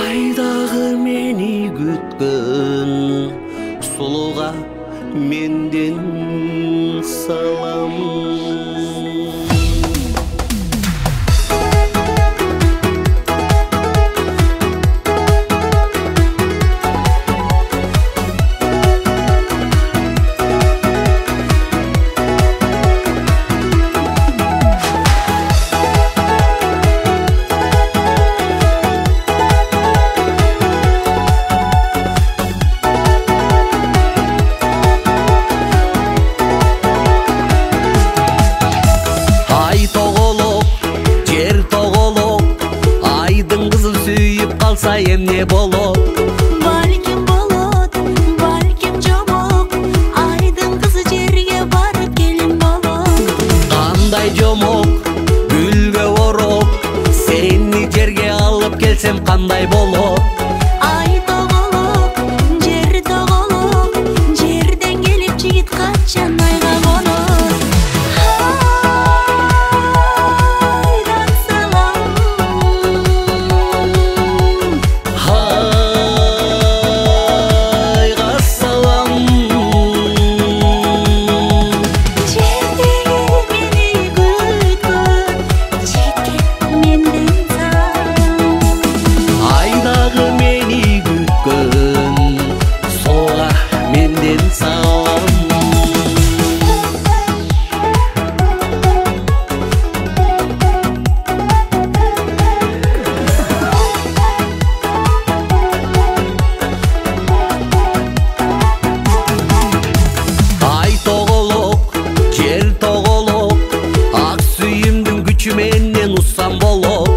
Айдағы мени күткөн сұлуға менден салам. Қалса емне болот? Балким болот, балким жомок. Айдың қызы жерге барып келин болот. Қандай жомок, гүлгө ороп, сени жерге алып келсем қандай болот? Ай тоголок, жер тоголок. Жерден келип жигит качан айга конот? Менен уссам болот.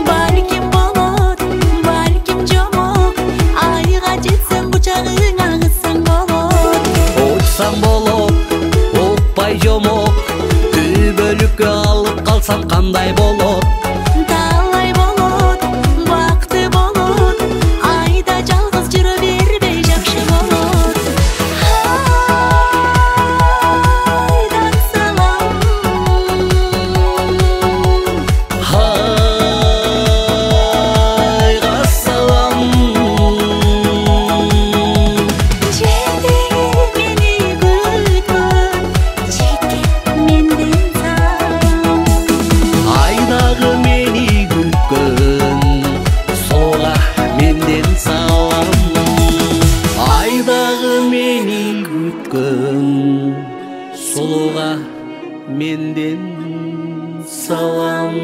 Балким болот, балким жомок. Айга жетсең кучагың агысаң болот. Учсам болот, укпай жомок. Түбөлүккө алып калсам кандай болот? Талай болот, бакты болот. Айда жалгыз жүрө бербей жакшы болот. Айдан салам. Сұлуға менден салам.